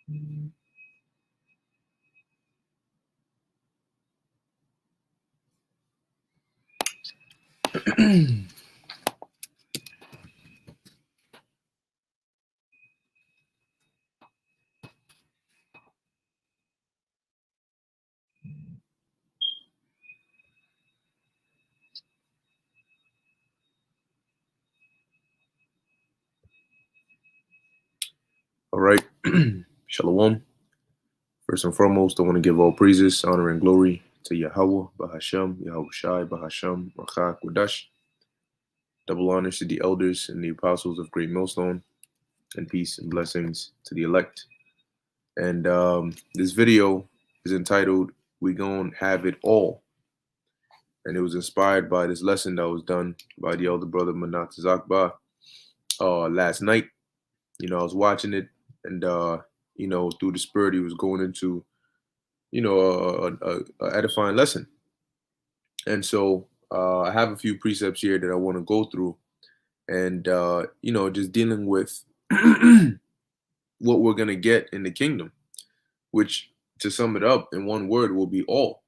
All right. Shalom. First and foremost, I want to give all praises, honor, and glory to Yahweh, Bahashem, Yahweh Shai, Bahashem, Rachak, Wadash. Double honors to the elders and the apostles of Great Millstone, and peace and blessings to the elect. And this video is entitled, We Gon Have It All. And it was inspired by this lesson that was done by the elder brother Manat Zakba last night. I was watching it, and through the spirit, he was going into a edifying lesson. And so I have a few precepts here that I want to go through, and just dealing with what we're gonna get in the kingdom, which, to sum it up in one word, will be all.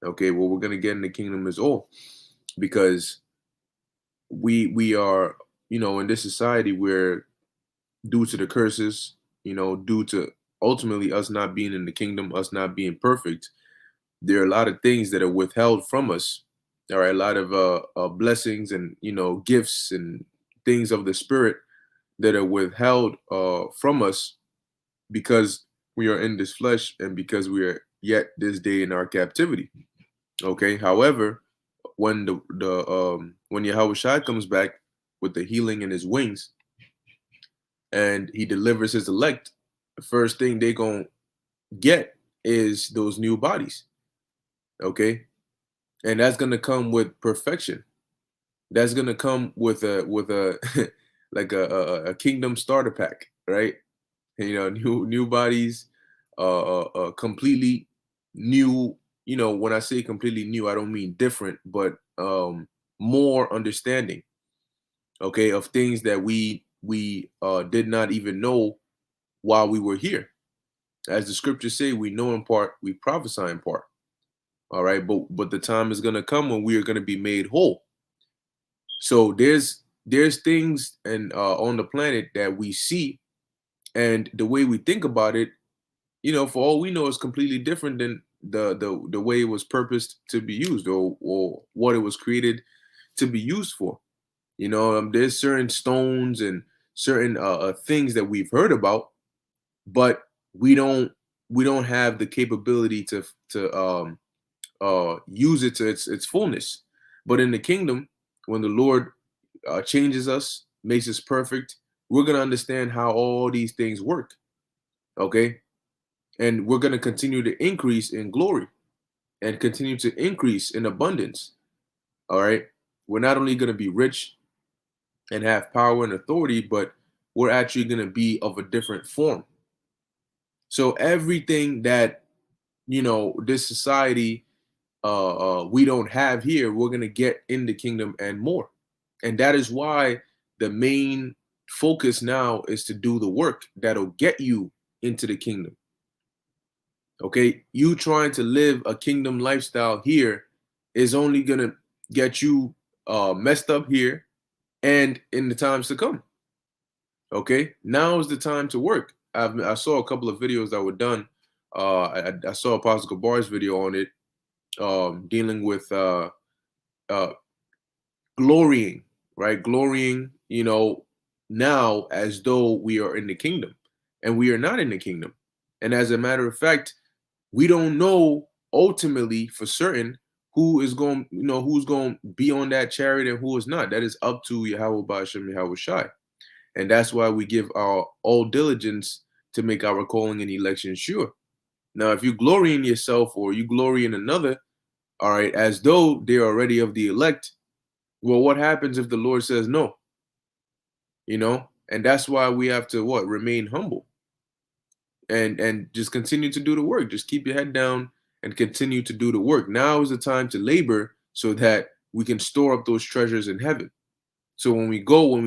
Okay, what we're gonna get in the kingdom is all, because we are, in this society where, due to the curses, due to ultimately us not being in the kingdom, us not being perfect, there are a lot of things that are withheld from us. There are a lot of blessings and gifts and things of the spirit that are withheld from us because we are in this flesh and because we are yet this day in our captivity. Okay. However, when when Yahweh Shai comes back with the healing in his wings and he delivers his elect, the first thing they gonna get is those new bodies. Okay. And that's gonna come with perfection. That's gonna come with a like a kingdom starter pack, right? New bodies, completely new. When I say completely new, I don't mean different, but more understanding, okay, of things that we did not even know while we were here. As the scriptures say, we know in part, we prophesy in part. All right, but the time is gonna come when we are gonna be made whole. So there's things and on the planet that we see, and the way we think about it, for all we know, is completely different than the way it was purposed to be used, or what it was created to be used for. There's certain stones and certain things that we've heard about, but we don't have the capability to use it to its fullness. But in the kingdom, when the Lord changes us, makes us perfect, we're gonna understand how all these things work. Okay, and we're gonna continue to increase in glory and continue to increase in abundance. All right, we're not only gonna be rich and have power and authority, but we're actually gonna be of a different form. So everything that this society we don't have here, we're gonna get in the kingdom and more. And that is why the main focus now is to do the work that'll get you into the kingdom. Okay, you trying to live a kingdom lifestyle here is only gonna get you messed up here and in the times to come. Okay, now is the time to work. I saw a couple of videos that were done. I saw Apostle Gabar's video on it, dealing with uh, glorying, right? Glorying, now as though we are in the kingdom, and we are not in the kingdom. And as a matter of fact, we don't know ultimately for certain who's going to be on that chariot and who is not. That is up to Yahweh Ba'ashem, Yahweh Shai. And that's why we give our all diligence to make our calling and election sure. Now, if you glory in yourself or you glory in another, all right, as though they're already of the elect, well, what happens if the Lord says no? And that's why we have to remain humble and just continue to do the work. Just keep your head down and continue to do the work. Now is the time to labor so that we can store up those treasures in heaven. So when we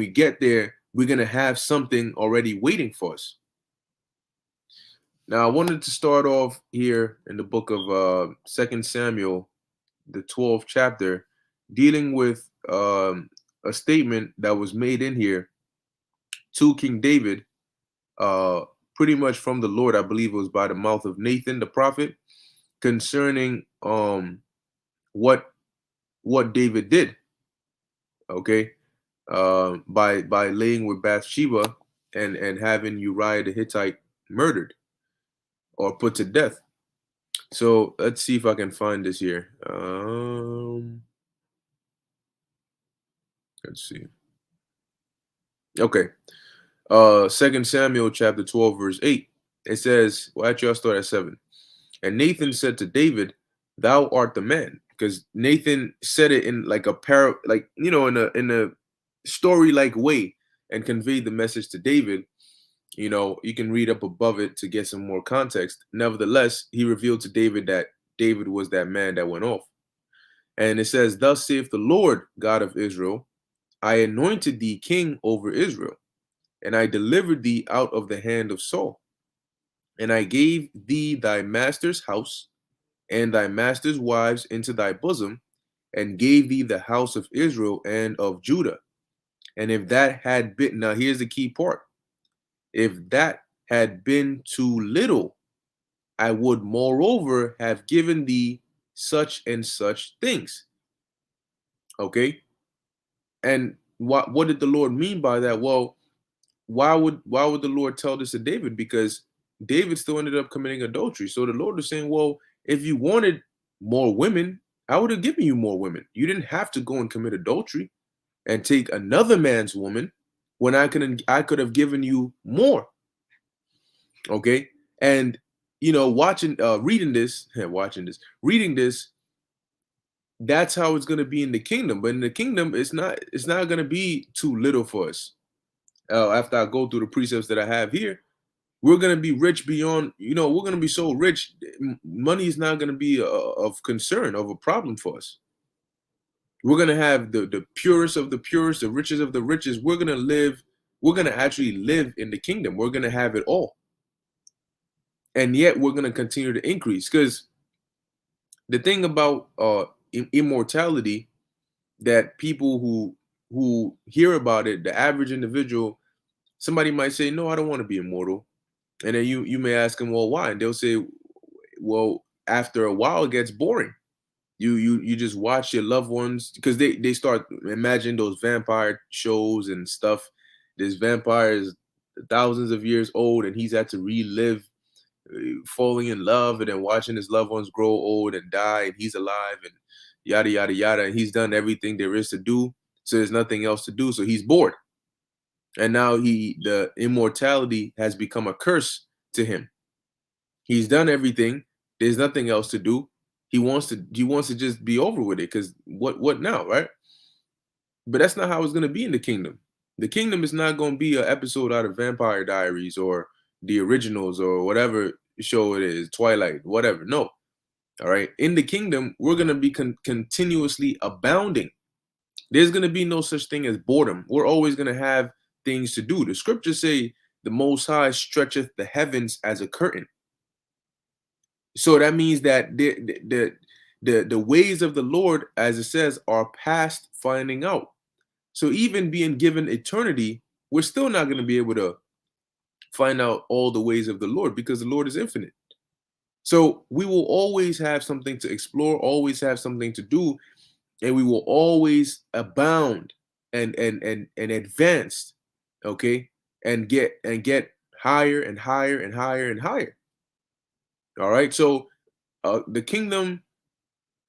get there, we're going to have something already waiting for us. Now, I wanted to start off here in the book of 2 Samuel, the 12th chapter, dealing with a statement that was made in here to King David, uh, pretty much from the Lord. I believe it was by the mouth of Nathan the prophet, concerning what David did. Okay, by laying with Bathsheba and having Uriah the Hittite murdered or put to death. So let's see if I can find this here. Let's see. Okay. 2 Samuel chapter 12, verse 8. It says, well, actually, I'll start at 7. And Nathan said to David, "Thou art the man." Because Nathan said it in like a like, in a story like way, and conveyed the message to David. You can read up above it to get some more context. Nevertheless, he revealed to David that David was that man that went off. And it says, "Thus saith the Lord God of Israel, I anointed thee king over Israel, and I delivered thee out of the hand of Saul. And I gave thee thy master's house and thy master's wives into thy bosom, and gave thee the house of Israel and of Judah. And if that had been," now here's the key part, "if that had been too little, I would moreover have given thee such and such things." Okay. And what did the Lord mean by that? Well, why would the Lord tell this to David? Because David still ended up committing adultery. So the Lord was saying, well, if you wanted more women, I would have given you more women. You didn't have to go and commit adultery and take another man's woman when I could have given you more. Okay. And watching reading this, that's how it's gonna be in the kingdom. But in the kingdom, it's not gonna be too little for us. After I go through the precepts that I have here, we're going to be rich beyond, we're going to be so rich, money is not going to be of concern, of a problem for us. We're going to have the purest of the purest, the richest of the richest. We're going to actually live in the kingdom. We're going to have it all. And yet we're going to continue to increase, because the thing about immortality, that people who hear about it, the average individual, somebody might say, no, I don't want to be immortal. And then you may ask them, well, why? And they'll say, well, after a while, it gets boring. You just watch your loved ones, because they start imagine those vampire shows and stuff. This vampire is thousands of years old, and he's had to relive falling in love and then watching his loved ones grow old and die, and he's alive and yada yada yada, and he's done everything there is to do. So there's nothing else to do. So he's bored, and now the immortality has become a curse to him. He's done everything. There's nothing else to do. He wants to just be over with it, because what now, right? But that's not how it's gonna be in the kingdom. The kingdom is not gonna be an episode out of Vampire Diaries or the originals or whatever show it is, Twilight, whatever. No. All right. In the kingdom, we're gonna be continuously abounding. There's gonna be no such thing as boredom. We're always gonna have things to do. The scriptures say the Most High stretcheth the heavens as a curtain. So that means that the ways of the Lord, as it says, are past finding out. So even being given eternity, we're still not going to be able to find out all the ways of the Lord, because the Lord is infinite. So we will always have something to explore, always have something to do, and we will always abound and advance, okay, and get higher and higher and higher and higher. All right. So the kingdom,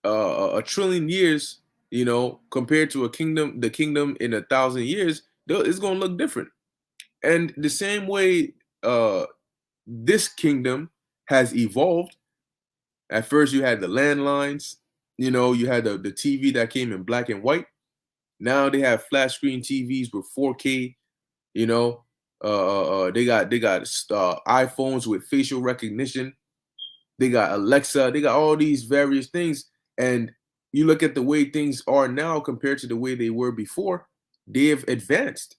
a trillion years, compared to the kingdom in 1,000 years, it's gonna look different. And the same way, this kingdom has evolved. At first, you had the landlines. You had the TV that came in black and white. Now they have flat screen TVs with 4K. You know, they got iPhones with facial recognition. They got Alexa, they got all these various things. And you look at the way things are now compared to the way they were before, they have advanced.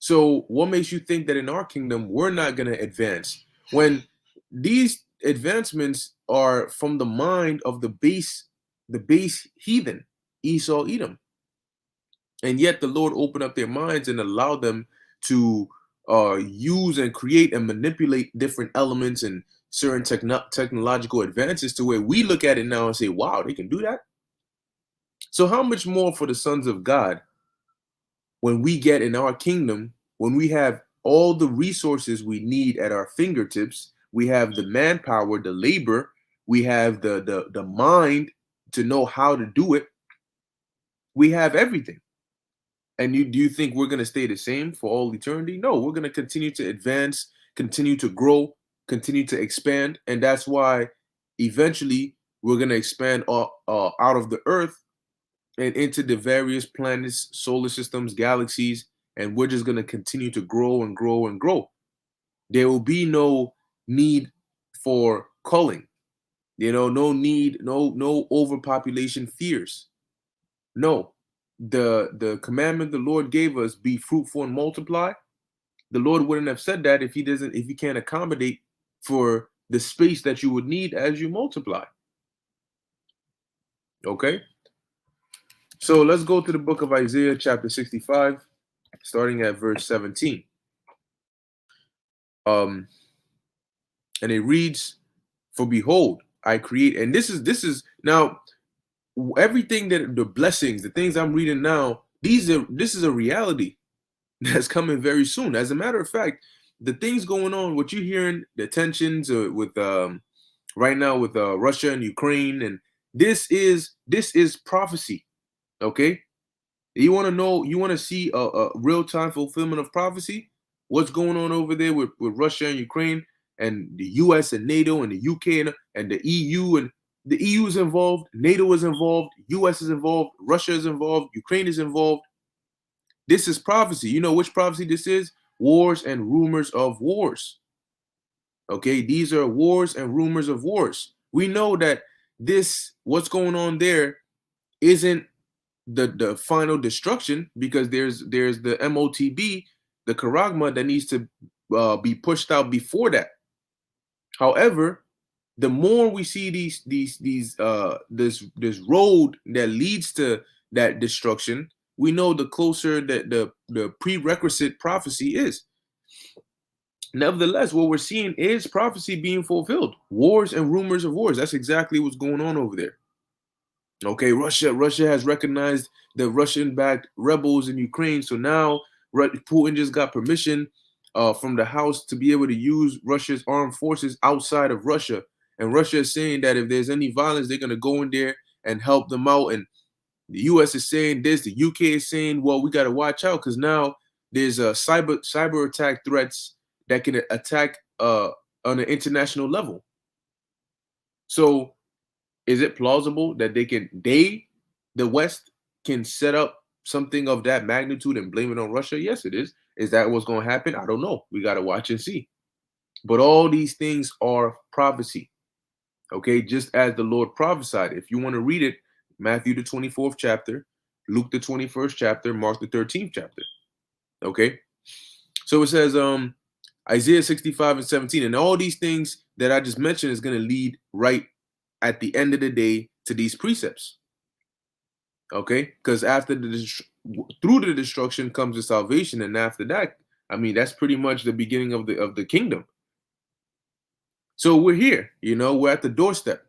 So what makes you think that in our kingdom we're not going to advance? when these advancements are from the mind of the base heathen, Esau, Edom, and yet the Lord opened up their minds and allowed them to use and create and manipulate different elements and certain technological advances to where we look at it now and say, wow, they can do that. So how much more for the sons of God when we get in our kingdom, when we have all the resources we need at our fingertips, we have the manpower, the labor, we have the mind to know how to do it. We have everything. And do you think we're going to stay the same for all eternity? No, we're going to continue to advance, continue to grow, continue to expand. And that's why eventually we're going to expand out of the earth and into the various planets, solar systems, galaxies. And we're just going to continue to grow and grow and grow. There will be no need for culling, no need, no overpopulation fears. No, the commandment the Lord gave us, be fruitful and multiply. The Lord wouldn't have said that if he can't accommodate for the space that you would need as you multiply. Okay? So let's go to the book of Isaiah, chapter 65, starting at verse 17. And it reads, "For behold, I create," and this is now everything that the blessings, the things I'm reading now, this is a reality that's coming very soon. As a matter of fact, the things going on, what you're hearing, the tensions with right now with Russia and Ukraine, and this is prophecy. Okay, you want to know, you want to see a real time fulfillment of prophecy. What's going on over there with Russia and Ukraine, and the U.S. and NATO and the UK and the EU, and the EU is involved, NATO is involved, U.S. is involved, Russia is involved, Ukraine is involved. This is prophecy. You know which prophecy this is? Wars and rumors of wars. Okay, these are wars and rumors of wars. We know that what's going on there, isn't the final destruction, because there's the MOTB, the charagma that needs to be pushed out before that. However, the more we see this road that leads to that destruction, we know the closer that the prerequisite prophecy is. Nevertheless, what we're seeing is prophecy being fulfilled. Wars and rumors of wars. That's exactly what's going on over there. Okay, Russia has recognized the Russian-backed rebels in Ukraine. So now Putin just got permission from the House to be able to use Russia's armed forces outside of Russia. And Russia is saying that if there's any violence, they're going to go in there and help them out. And the U.S. is saying this. The UK is saying, well, we got to watch out, because now there's cyber attack threats that can attack on an international level. So is it plausible that the West can set up something of that magnitude and blame it on Russia? Yes, it is. Is that what's going to happen? I don't know. We got to watch and see. But all these things are prophecy. Okay, just as the Lord prophesied. If you want to read it, Matthew the 24th chapter, Luke the 21st chapter, Mark the 13th chapter. Okay, so it says Isaiah 65 and 17, and all these things that I just mentioned is going to lead right at the end of the day to these precepts. Okay, because through the destruction comes the salvation, and after that, I mean, that's pretty much the beginning of the kingdom. So we're here, we're at the doorstep.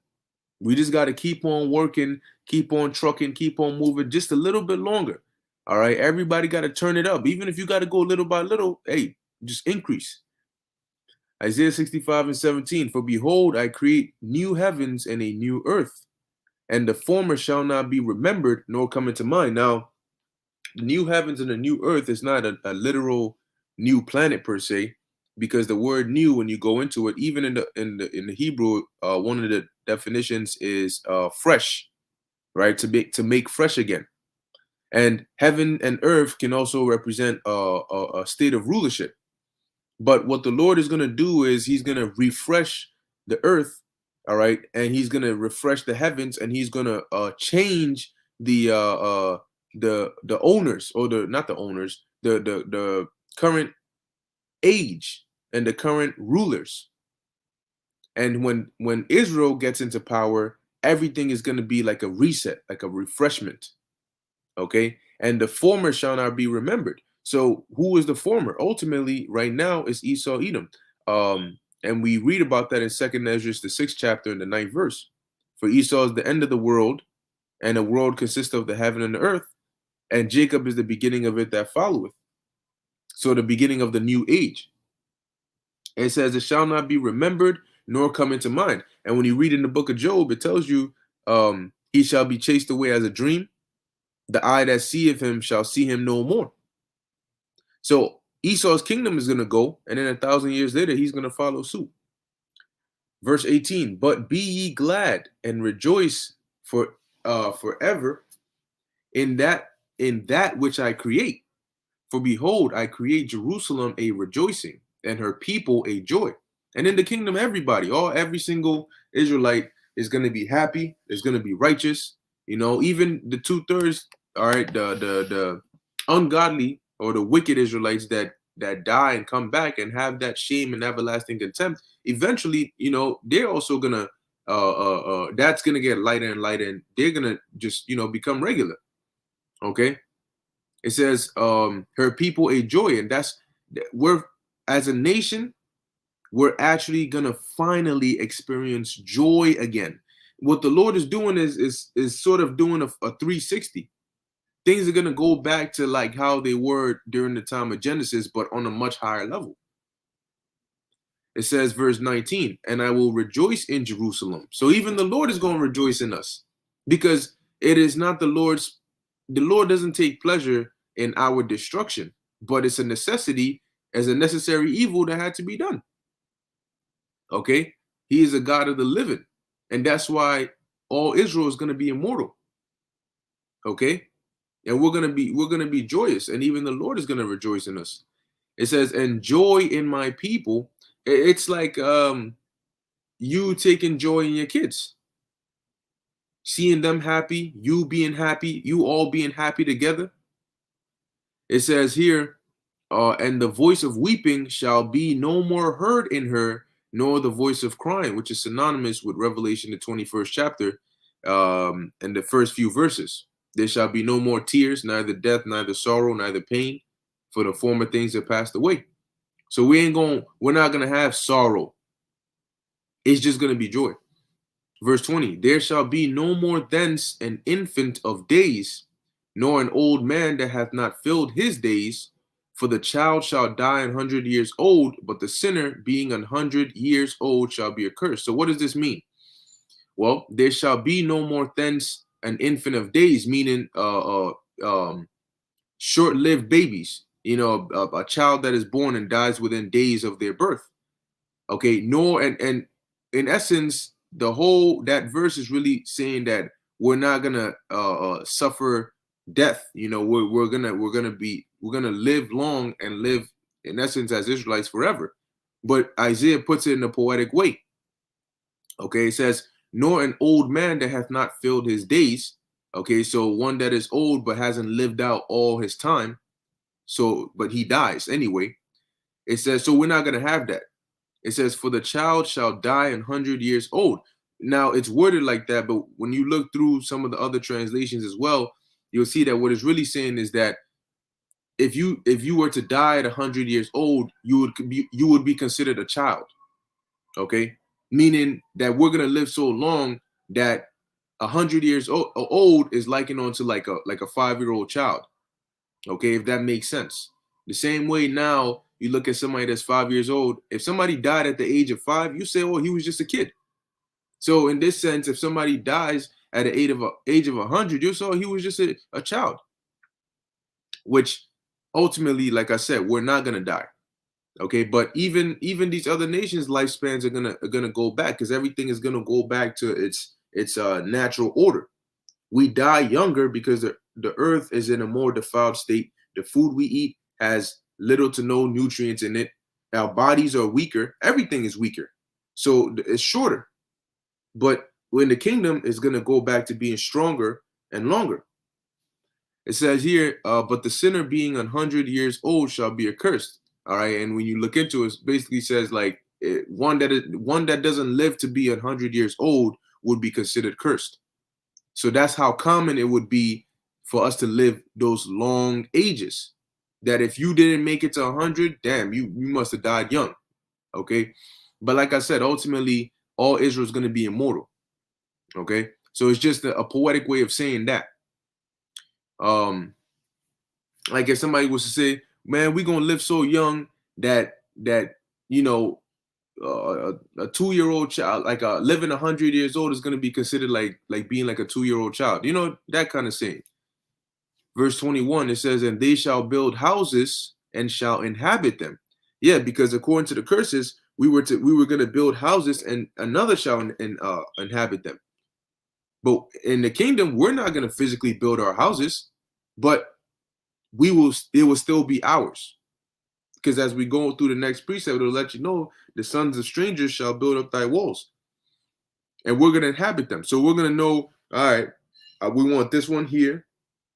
We just got to keep on working, keep on trucking, keep on moving just a little bit longer. All right, everybody got to turn it up. Even if you got to go little by little, hey, just increase. Isaiah 65 and 17, "For behold, I create new heavens and a new earth, and the former shall not be remembered nor come into mind." Now, the new heavens and the new earth is not a literal new planet per se, because the word "new," when you go into it, even in the Hebrew, one of the definitions is fresh, right? To make fresh again. And heaven and earth can also represent a state of rulership. But what the Lord is going to do is he's going to refresh the earth, all right, and he's going to refresh the heavens, and he's going to change the owners, or the not the owners, the current age and the current rulers. And when Israel gets into power, everything is going to be like a reset, like a refreshment. Okay, and the former shall not be remembered. So who is the former? Ultimately, right now is Esau, Edom. And we read about that in Second Ezra, the 6th chapter, in the 9th verse. For Esau is the end of the world, and the world consists of the heaven and the earth, and Jacob is the beginning of it that followeth. So the beginning of the new age. It says, it shall not be remembered nor come into mind. And when you read in the book of Job, it tells you, he shall be chased away as a dream. The eye that seeth him shall see him no more. So Esau's kingdom is going to go, and then 1,000 years later, he's going to follow suit. Verse 18, but be ye glad and rejoice forever in that which I create. For behold, I create Jerusalem a rejoicing, and her people a joy. And in the kingdom, every single Israelite is going to be happy, is going to be righteous. Even the 2/3, all right, the ungodly or the wicked Israelites that die and come back and have that shame and everlasting contempt, eventually, they're also gonna that's gonna get lighter and lighter, and they're gonna just become regular. Okay. It says, her people a joy, and we're, as a nation, we're actually gonna finally experience joy again. What the Lord is doing is sort of doing a 360. Things are gonna go back to like how they were during the time of Genesis, but on a much higher level. It says, verse 19, and I will rejoice in Jerusalem. So even the Lord is going to rejoice in us, because it is not the Lord doesn't take pleasure in our destruction, but it's a necessity, as a necessary evil that had to be done. Okay? He is a God of the living. And that's why all Israel is going to be immortal. Okay? And we're gonna be joyous, and even the Lord is gonna rejoice in us. It says, and joy in my people. It's like you taking joy in your kids, seeing them happy, you being happy, you all being happy together. It says here, and the voice of weeping shall be no more heard in her, nor the voice of crying, which is synonymous with Revelation, the 21st chapter, and the first few verses. There shall be no more tears, neither death, neither sorrow, neither pain, for the former things have passed away. So we're not gonna have sorrow. It's just gonna be joy. Verse 20, there shall be no more thence an infant of days, nor an old man that hath not filled his days, for the child shall die 100 years old, but the sinner being 100 years old shall be accursed. So what does this mean? Well, there shall be no more thence an infant of days, meaning short-lived babies. A child that is born and dies within days of their birth. Okay, nor and in essence, that verse is really saying that we're not gonna suffer death. We're gonna live long and live, in essence, as Israelites forever. But Isaiah puts it in a poetic way. Okay, it says, nor an old man that hath not filled his days. Okay, so one that is old but hasn't lived out all his time. So, but he dies anyway. It says, so we're not gonna have that. It says, for the child shall die 100 years old. Now it's worded like that, but when you look through some of the other translations as well, you'll see that what it's really saying is that if you were to die at 100 years old, you would be considered a child. Okay, meaning that we're gonna live so long that 100 years old is likened on to like a 5-year-old child. Okay, if that makes sense. The same way now you look at somebody that's 5 years old. If somebody died at the age of 5, you say, "Oh, he was just a kid." So in this sense, if somebody dies at the age of 100, you say, "Oh, he was just a child." Which ultimately, like I said, we're not gonna die. Okay, but even these other nations' lifespans are gonna go back, because everything is gonna go back to its natural order. We die younger because the earth is in a more defiled state. The food we eat has little to no nutrients in it. Our bodies are weaker. Everything is weaker. So it's shorter. But in the kingdom, it's going to go back to being stronger and longer. It says here, but the sinner being 100 years old shall be accursed. All right. And when you look into it, it basically says like one that doesn't live to be 100 years old would be considered cursed. So that's how common it would be for us to live those long ages. That if you didn't make it to 100, damn, you must have died young. Okay, but like I said, ultimately all Israel is going to be immortal. Okay, so it's just a poetic way of saying that. Um, like if somebody was to say, "Man, we're gonna live so young that you know a 2-year-old child, like living 100 years old, is gonna be considered like being like a 2-year-old child." You know, that kind of saying. Verse 21, it says, "And they shall build houses and shall inhabit them." Yeah, because according to the curses, we were gonna build houses and another shall inhabit them. But in the kingdom, we're not gonna physically build our houses, but we will. It will still be ours. Because as we go through the next precept, it'll let you know the sons of strangers shall build up thy walls, and we're gonna inhabit them. So we're gonna know. All right, we want this one here.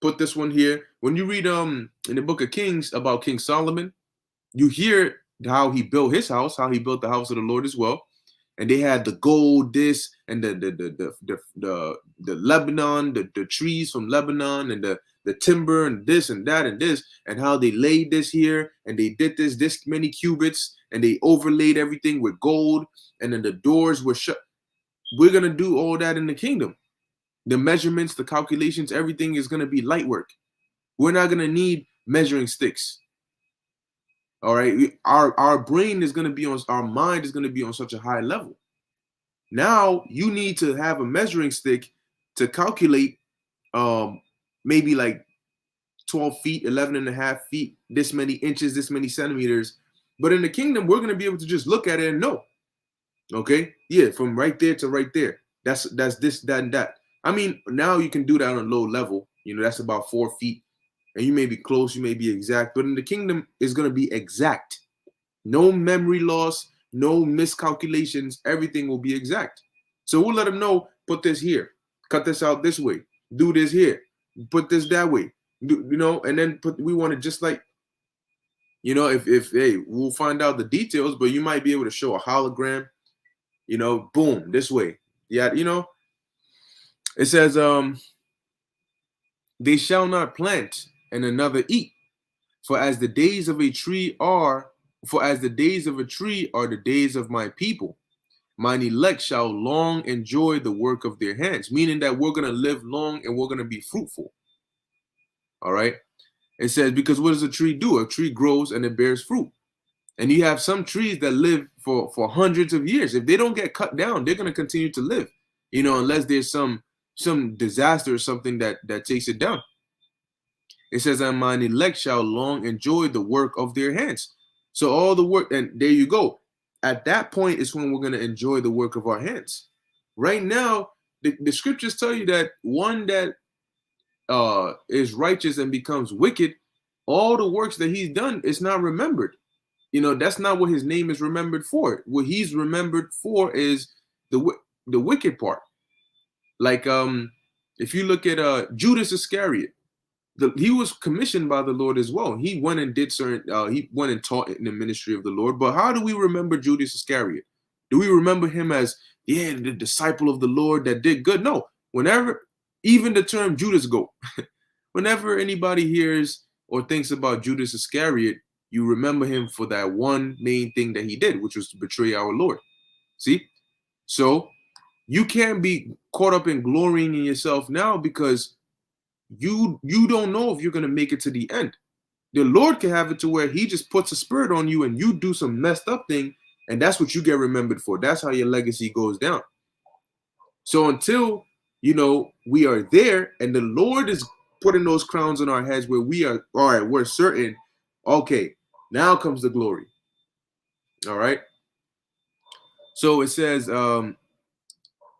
Put this one here. When you read in the book of Kings about King Solomon, you hear how he built his house, how he built the house of the Lord as well. And they had the gold, this and the Lebanon, the trees from Lebanon, and the timber and this and that and this, and how they laid this here and they did this many cubits and they overlaid everything with gold, and then the doors were shut. We're gonna do all that in the kingdom. The measurements, the calculations, everything is gonna be light work. We're not gonna need measuring sticks. All right, our brain is going to be on, our mind is going to be on such a high level. Now you need to have a measuring stick to calculate maybe like 12 feet, 11 and a half feet, this many inches, this many centimeters. But in the kingdom, we're going to be able to just look at it and know. Okay, yeah, from right there to right there. That's this, that, and that. I mean, now you can do that on a low level. You know, that's about 4 feet. And you may be close, you may be exact, but in the kingdom, it's going to be exact. No memory loss, no miscalculations. Everything will be exact. So we'll let them know, put this here, cut this out this way, do this here, put this that way, and then we want it just like, if hey, we'll find out the details, but you might be able to show a hologram, boom, this way. Yeah, it says, they shall not plant and another eat. For as the days of a tree are, for as the days of a tree are the days of my people, mine elect shall long enjoy the work of their hands. Meaning that we're going to live long and we're going to be fruitful. All right. It says, because what does a tree do? A tree grows and it bears fruit. And you have some trees that live for hundreds of years. If they don't get cut down, they're going to continue to live, unless there's some disaster or something that takes it down. It says, and mine elect shall long enjoy the work of their hands. So all the work, and there you go. At that point is when we're going to enjoy the work of our hands. Right now, the scriptures tell you that one that is righteous and becomes wicked, all the works that he's done is not remembered. That's not what his name is remembered for. What he's remembered for is the wicked part. Like if you look at Judas Iscariot, he was commissioned by the Lord as well. He went and did he went and taught in the ministry of the Lord. But how do we remember Judas Iscariot? Do we remember him as, the disciple of the Lord that did good? No. Whenever, even the term Judas go, whenever anybody hears or thinks about Judas Iscariot, you remember him for that one main thing that he did, which was to betray our Lord. See? So you can't be caught up in glorying in yourself now, because you don't know if you're going to make it to the end. The Lord can have it to where he just puts a spirit on you and you do some messed up thing, and that's what you get remembered for. That's how your legacy goes down. So until we are there and the Lord is putting those crowns on our heads where we are, all right, we're certain, okay, now comes the glory. All right. So it says,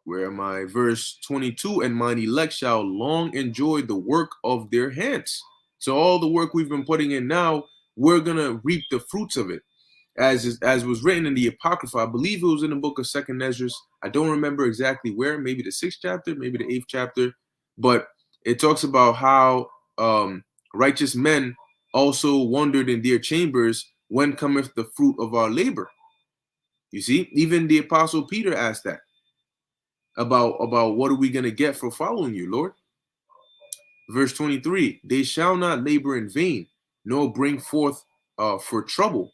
where am I? Verse 22, and mine elect shall long enjoy the work of their hands. So all the work we've been putting in now, we're going to reap the fruits of it. As was written in the Apocrypha, I believe it was in the book of 2nd Ezra. I don't remember exactly where, maybe the 6th chapter, maybe the 8th chapter. But it talks about how righteous men also wondered in their chambers, when cometh the fruit of our labor. You see, even the apostle Peter asked that about what are we going to get for following you, Lord? Verse 23, they shall not labor in vain, nor bring forth for trouble,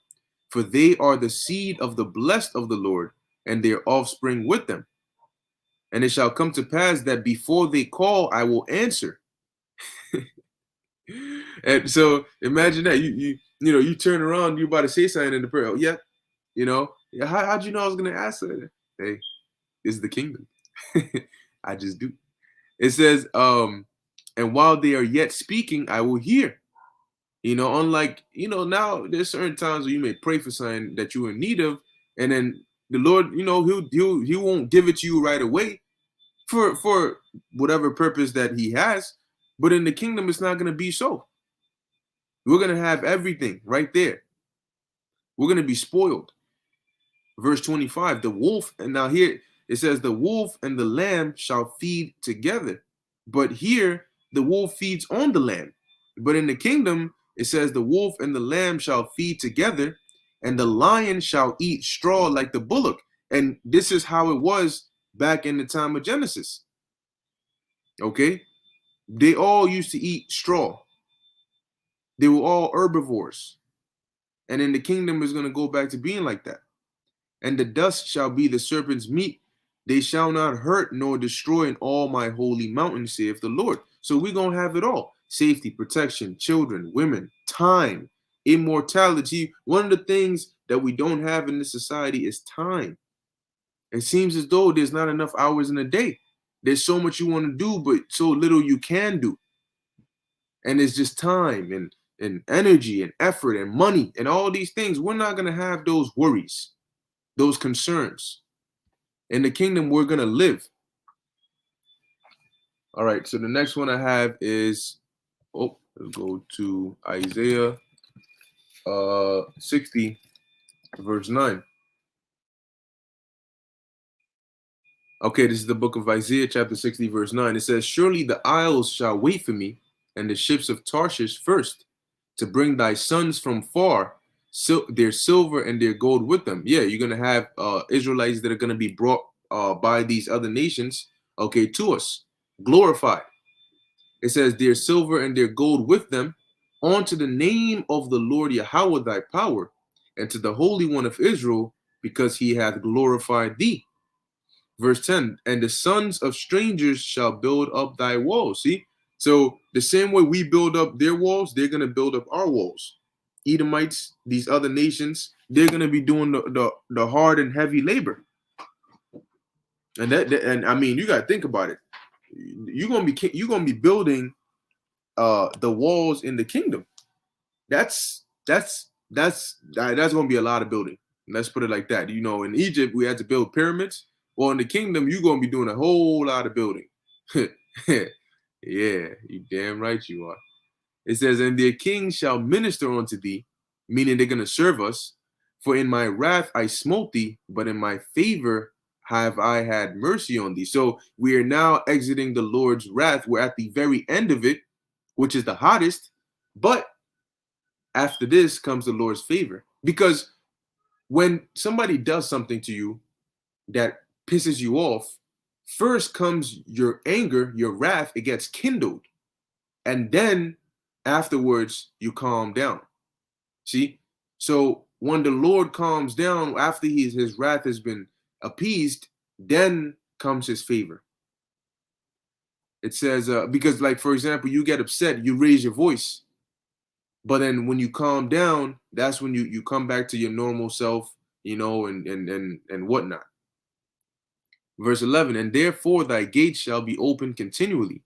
for they are the seed of the blessed of the Lord, and their offspring with them. And it shall come to pass that before they call, I will answer. And so imagine that you turn around, you about to say something in the prayer. Oh, yeah, yeah. How'd you know I was gonna ask that? Hey, this is the kingdom. I just do. It says, and while they are yet speaking, I will hear. Unlike, now there's certain times where you may pray for something that you're in need of, and then the Lord, he won't give it to you right away for whatever purpose that he has. But in the kingdom, it's not going to be so. We're going to have everything right there. We're going to be spoiled. Verse 25, the wolf, and now here it says, the wolf and the lamb shall feed together. But here, the wolf feeds on the lamb. But in the kingdom, it says, the wolf and the lamb shall feed together, and the lion shall eat straw like the bullock. And this is how it was back in the time of Genesis. Okay? They all used to eat straw. They were all herbivores. And in the kingdom, is going to go back to being like that. And the dust shall be the serpent's meat. They shall not hurt nor destroy in all my holy mountain, saith the Lord. So we're going to have it all. Safety, protection, children, women, time, immortality. One of the things that we don't have in this society is time. It seems as though there's not enough hours in a day. There's so much you want to do, but so little you can do. And it's just time and energy and effort and money and all these things. We're not going to have those worries, those concerns. In the kingdom, we're going to live. All right, so the next one I have is, let's go to Isaiah 60, verse 9. Okay, this is the book of Isaiah, chapter 60, verse 9. It says, surely the isles shall wait for me, and the ships of Tarshish first, to bring thy sons from far, their silver and their gold with them. Yeah, you're going to have Israelites that are going to be brought by these other nations, okay, to us, glorified. It says, their silver and their gold with them, unto the name of the Lord Yahweh thy power, and to the Holy One of Israel, because he hath glorified thee. Verse 10, and the sons of strangers shall build up thy walls. See? So the same way we build up their walls, they're going to build up our walls. Edomites, these other nations, they're going to be doing the hard and heavy labor. And and I mean, you got to think about it. You're going to be building the walls in the kingdom. That's going to be a lot of building. Let's put it like that. In Egypt, we had to build pyramids. Well, in the kingdom, you're going to be doing a whole lot of building. Yeah, you damn right you are. It says, and their king shall minister unto thee, meaning they're going to serve us. For in my wrath I smote thee, but in my favor have I had mercy on thee. So we are now exiting the Lord's wrath. We're at the very end of it, which is the hottest. But after this comes the Lord's favor. Because when somebody does something to you that pisses you off, first comes your anger, your wrath, it gets kindled. And then afterwards, you calm down. See? So when the Lord calms down, after his wrath has been appeased, then comes his favor. It says, because like, for example, you get upset, you raise your voice. But then when you calm down, that's when you come back to your normal self, and whatnot. Verse 11, and therefore thy gates shall be open continually.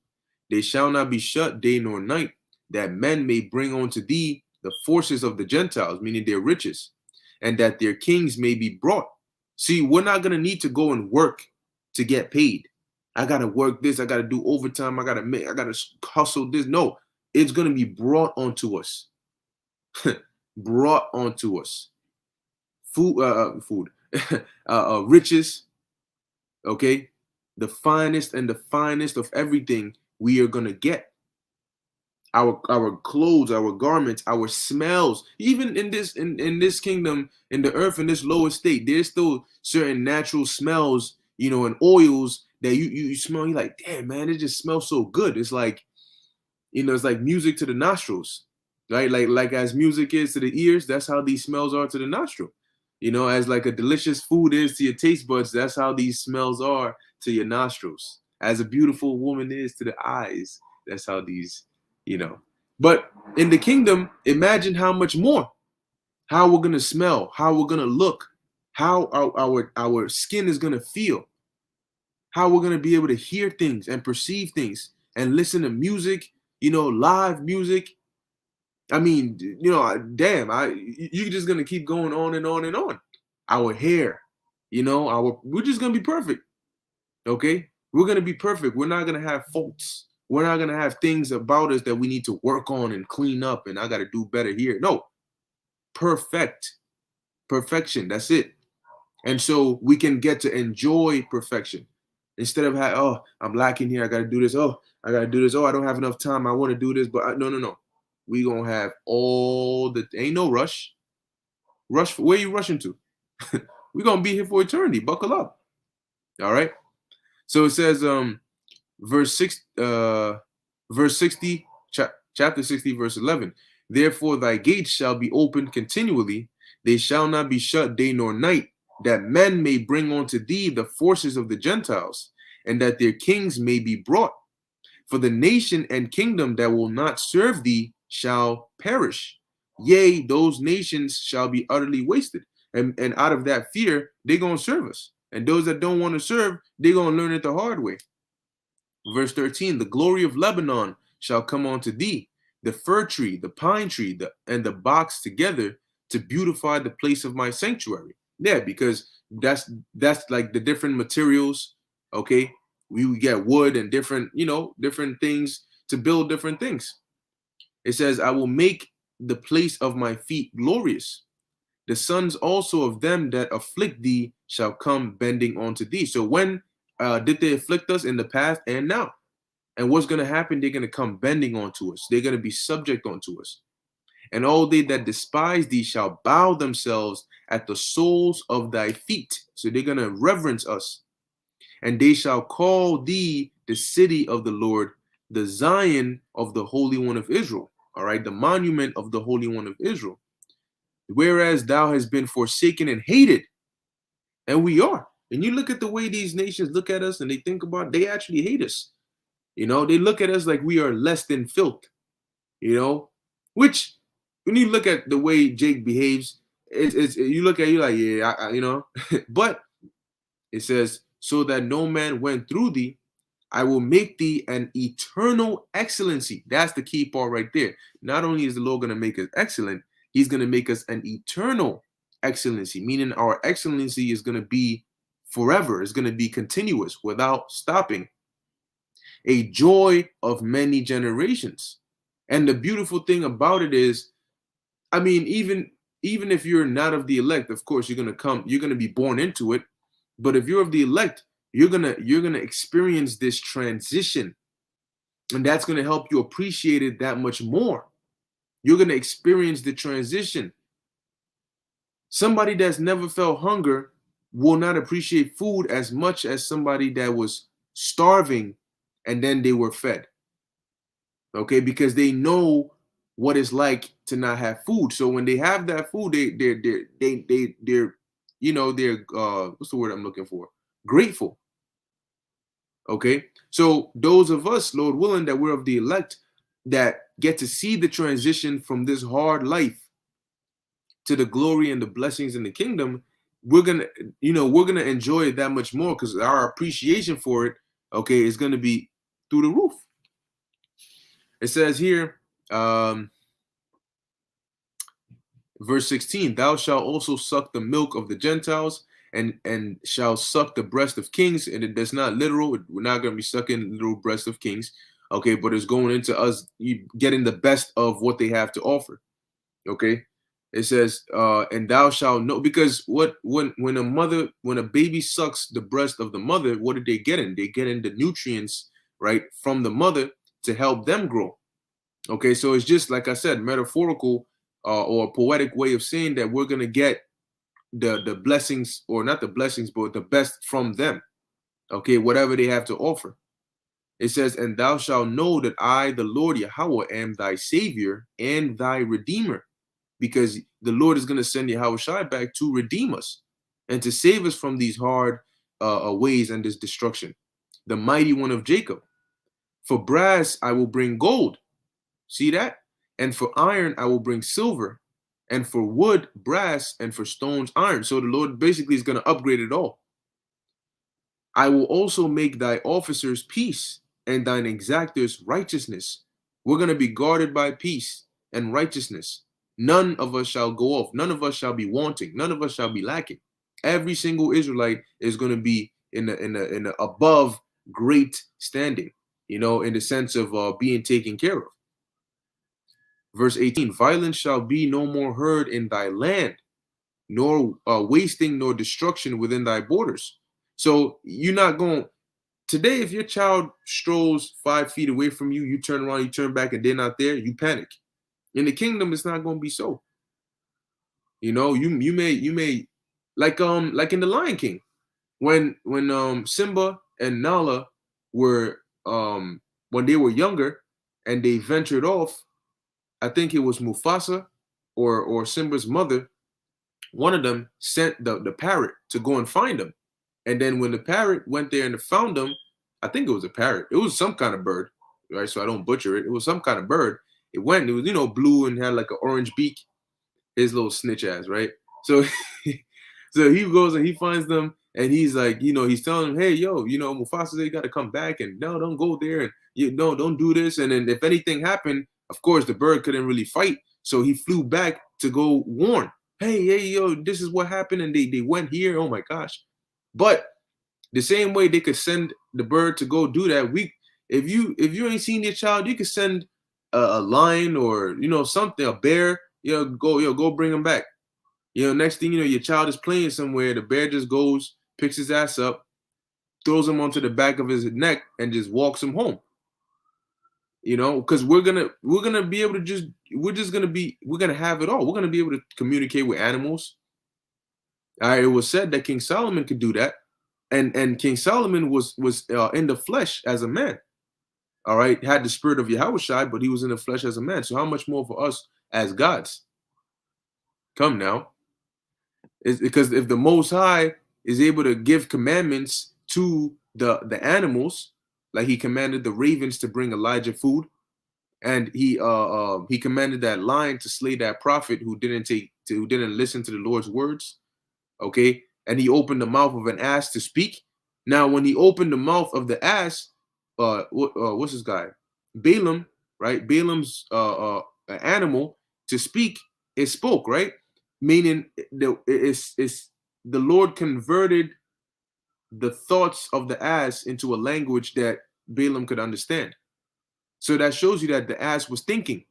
They shall not be shut day nor night, that men may bring unto thee the forces of the Gentiles, meaning their riches, and that their kings may be brought. See, we're not going to need to go and work to get paid. I got to work this. I got to do overtime. I got to hustle this. No, it's going to be brought onto us. Brought onto us. Food, riches, okay? The finest and the finest of everything we are going to get. our clothes, our garments, our smells. Even in this kingdom, in the earth, in this lower state, there's still certain natural smells, and oils that you smell. You're like, damn, man, it just smells so good. It's like, it's like music to the nostrils, right? Like as music is to the ears, that's how these smells are to the nostril. As like a delicious food is to your taste buds, that's how these smells are to your nostrils. As a beautiful woman is to the eyes, that's how these, you know. But in the kingdom, imagine how much more, how we're gonna smell, how we're gonna look, how our skin is gonna feel, how we're gonna be able to hear things and perceive things and listen to music, live music. I mean, damn, you're just gonna keep going on and on and on. Our hair, we're just gonna be perfect. Okay, we're gonna be perfect. We're not gonna have faults. We're not gonna have things about us that we need to work on and clean up. And I gotta do better here. No, perfection. That's it. And so we can get to enjoy perfection instead of I'm lacking here. I got to do this. Oh, I got to do this. Oh, I don't have enough time. I want to do this, but no, no, no. We gonna have ain't no rush. Where you rushing to? We're gonna be here for eternity. Buckle up. All right. So it says, verse 6, verse 60, chapter 60, verse 11. Therefore thy gates shall be open continually; they shall not be shut day nor night, that men may bring unto thee the forces of the Gentiles, and that their kings may be brought. For the nation and kingdom that will not serve thee shall perish. Yea, those nations shall be utterly wasted. And out of that fear, they're going to serve us. And those that don't want to serve, they're going to learn it the hard way. Verse 13, the glory of Lebanon shall come unto thee, the fir tree, the pine tree, and the box together, to beautify the place of my sanctuary. Yeah, because that's like the different materials. Okay, we get wood and different things to build different things. It says, I will make the place of my feet glorious. The sons also of them that afflict thee shall come bending unto thee. So when did they afflict us? In the past and now. And what's going to happen? They're going to come bending onto us. They're going to be subject unto us. And all they that despise thee shall bow themselves at the soles of thy feet. So they're going to reverence us. And they shall call thee the city of the Lord, the Zion of the Holy One of Israel. All right, the monument of the Holy One of Israel. Whereas thou hast been forsaken and hated. And we are. And you look at the way these nations look at us and they think about, they actually hate us. They look at us like we are less than filth. Which when you look at the way Jake behaves, you look at you like, yeah, but it says, so that no man went through thee, I will make thee an eternal excellency. That's the key part right there. Not only is the Lord going to make us excellent, he's going to make us an eternal excellency, meaning our excellency is going to be forever. It's going to be continuous without stopping. A joy of many generations. And the beautiful thing about it is, I mean, even if you're not of the elect, of course, you're going to be born into it. But if you're of the elect, you're gonna experience this transition, and that's gonna help you appreciate it that much more. You're gonna experience the transition. Somebody that's never felt hunger will not appreciate food as much as somebody that was starving and then they were fed. Okay, because they know what it's like to not have food. So when they have that food, they're what's the word I'm looking for? Grateful. Okay, so those of us, Lord willing, that we're of the elect, that get to see the transition from this hard life to the glory and the blessings in the kingdom, we're gonna enjoy it that much more, because our appreciation for it, okay, is gonna be through the roof. It says here, verse 16, thou shalt also suck the milk of the Gentiles, and shall suck the breast of kings. And that's not literal. We're not going to be sucking literal breast of kings. Okay, but it's going into us getting the best of what they have to offer. Okay, it says, and thou shalt know, because when a baby sucks the breast of the mother, what did they get in? They get in the nutrients, right, from the mother to help them grow. Okay, so it's just like I said, metaphorical or a poetic way of saying that we're gonna get the blessings, or not the blessings, but the best from them. Okay, whatever they have to offer. It says, and thou shalt know that I, the Lord Yahweh, am thy savior and thy redeemer. Because the Lord is going to send Yahweh Shai back to redeem us and to save us from these hard ways and this destruction. The mighty one of Jacob. For brass I will bring gold. See that? And for iron I will bring silver. And for wood, brass, and for stones, iron. So the Lord basically is going to upgrade it all. I will also make thy officers peace and thine exactors righteousness. We're going to be guarded by peace and righteousness. None of us shall go off. None of us shall be wanting. None of us shall be lacking. Every single Israelite is going to be in a above great standing, in the sense of being taken care of. Verse 18, violence shall be no more heard in thy land, nor wasting nor destruction within thy borders. So you're not going today. If your child strolls 5 feet away from you, you turn around, you turn back, and they're not there, you panic. In the kingdom, it's not going to be so. You may like in the Lion King, when Simba and Nala were when they were younger and they ventured off. I think it was Mufasa or Simba's mother. One of them sent the parrot to go and find them. And then when the parrot went there and found them, I think it was a parrot. It was some kind of bird, right? So I don't butcher it. It was some kind of bird. It was, blue and had like an orange beak. His little snitch ass, right? So, so he goes and he finds them, and he's like, he's telling them, hey, yo, Mufasa said you got to come back, and no, don't go there, and don't do this. And then if anything happened, of course, the bird couldn't really fight, so he flew back to go warn. Hey, yo, this is what happened, and they went here. Oh my gosh. But the same way they could send the bird to go do that, if you ain't seen your child, you could send a lion or something, a bear. Go bring him back. Next thing you know, your child is playing somewhere. The bear just goes, picks his ass up, throws him onto the back of his neck, and just walks him home. Because we're gonna be able to we're gonna have it all. We're gonna be able to communicate with animals. All right, it was said that King Solomon could do that, and King Solomon was in the flesh as a man. All right, had the spirit of Yahushua, but he was in the flesh as a man. So how much more for us as gods? Come now. It's because if the Most High is able to give commandments to the animals, like he commanded the ravens to bring Elijah food, and he commanded that lion to slay that prophet who didn't listen to the Lord's words. Okay, and he opened the mouth of an ass to speak. Now, when he opened the mouth of the ass, what's this guy? Balaam, right? Balaam's animal to speak, it spoke, right? Meaning it's the Lord converted the thoughts of the ass into a language that Balaam could understand. So that shows you that the ass was thinking.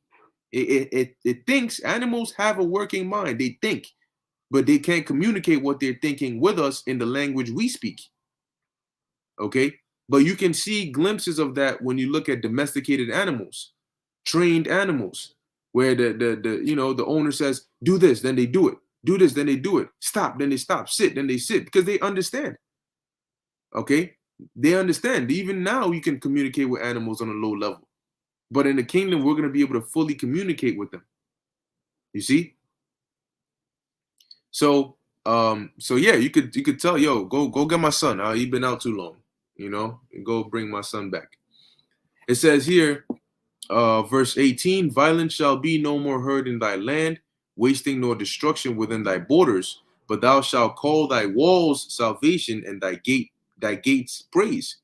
It thinks. Animals have a working mind. They think, but they can't communicate what they're thinking with us in the language we speak. Okay? But you can see glimpses of that when you look at domesticated animals, trained animals, where the owner says, do this, then they do it. Do this, then they do it. Stop, then they stop. Sit, then they sit, because they understand. Okay? They understand. Even now you can communicate with animals on a low level. But in the kingdom, we're going to be able to fully communicate with them. You see? So yeah, you could tell, yo, go get my son. He's been out too long, and go bring my son back. It says here, verse 18, violence shall be no more heard in thy land, wasting nor destruction within thy borders, but thou shalt call thy walls salvation and thy gates praise.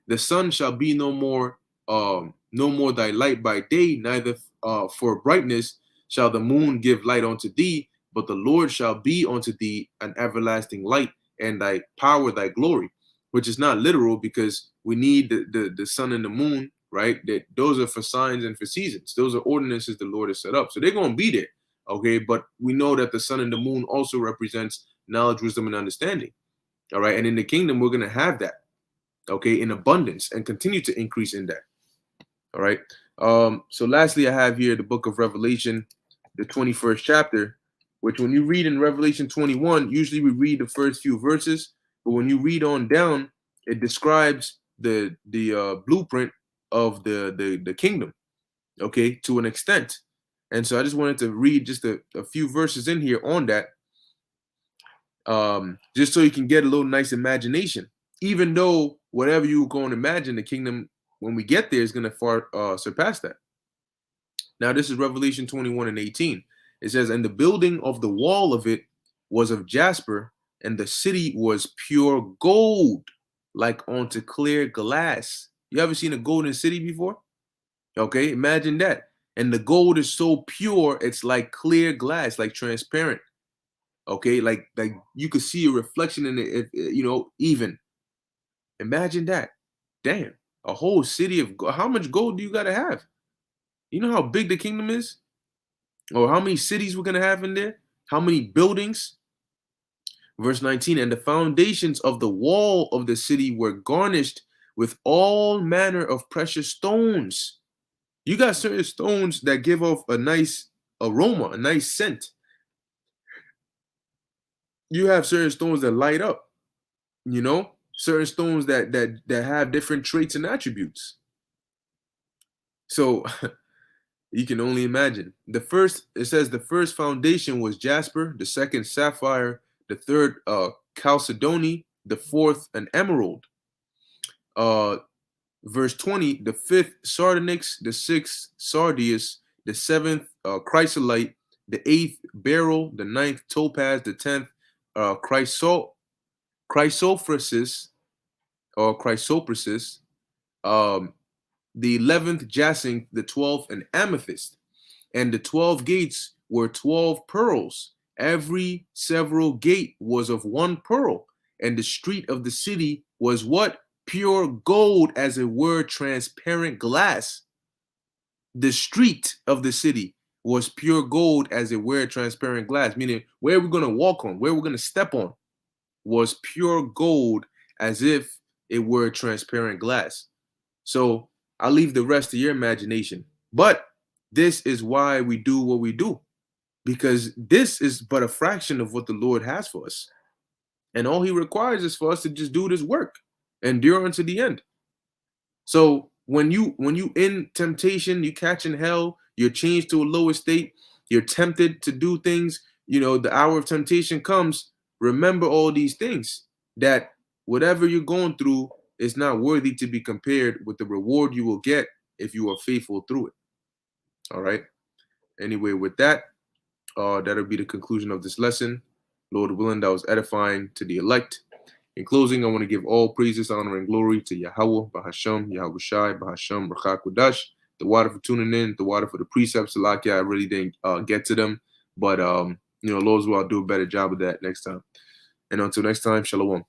The sun shall be no more thy light by day, neither for brightness shall the moon give light unto thee, but the Lord shall be unto thee an everlasting light, and thy power thy glory. Which is not literal, because we need the sun and the moon, right? That those are for signs and for seasons. Those are ordinances the Lord has set up. So they're going to be there. Okay, but we know that the sun and the moon also represents knowledge, wisdom, and understanding. All right, and in the kingdom, we're going to have that, okay, in abundance, and continue to increase in that. All right. So lastly, I have here the book of Revelation, the 21st chapter, which when you read in Revelation 21, usually we read the first few verses, but when you read on down, it describes the blueprint of the kingdom, okay, to an extent. And so I just wanted to read just a few verses in here on that, just so you can get a little nice imagination. Even though whatever you go and imagine, the kingdom when we get there is going to far surpass that. Now, this is Revelation 21 and 18. It says, and the building of the wall of it was of jasper, and the city was pure gold, like onto clear glass. You ever seen a golden city before? Okay, imagine that. And the gold is so pure, it's like clear glass, like transparent. Okay, like you could see a reflection in it, even. Imagine that. Damn, a whole city of gold. How much gold do you got to have? You know how big the kingdom is? Or how many cities we're going to have in there? How many buildings? Verse 19, and the foundations of the wall of the city were garnished with all manner of precious stones. You got certain stones that give off a nice aroma, a nice scent. You have certain stones that light up, certain stones that have different traits and attributes. So you can only imagine. It says the first foundation was jasper, the second sapphire, the third chalcedony, the fourth an emerald. Verse 20, the fifth sardonyx, the sixth sardius, the seventh chrysolite, the eighth beryl, the ninth topaz, the tenth chrysoprasus or chrysoprasus, the 11th jacinth, the 12th an amethyst. And the 12 gates were 12 pearls. Every several gate was of one pearl. And the street of the city was what? Pure gold, as it were transparent glass. The street of the city was pure gold, as it were transparent glass. Meaning, where we're going to walk on, where we're going to step on, was pure gold, as if it were transparent glass. So I'll leave the rest to your imagination. But this is why we do what we do, because this is but a fraction of what the Lord has for us. And all he requires is for us to just do this work, endure unto the end. So when you in temptation, you catch in hell, you're changed to a lower state, you're tempted to do things, the hour of temptation comes, remember all these things, that whatever you're going through is not worthy to be compared with the reward you will get if you are faithful through it. All right. Anyway, with that, that'll be the conclusion of this lesson. Lord willing, that was edifying to the elect. In closing, I want to give all praises, honor, and glory to Yahweh, Bahasham, Yahweh Shai, Bahasham, Rachak Wadash, the water for tuning in, the water for the precepts. Salakia, I really didn't get to them, but Lord's will, I'll do a better job of that next time. And until next time, Shalom.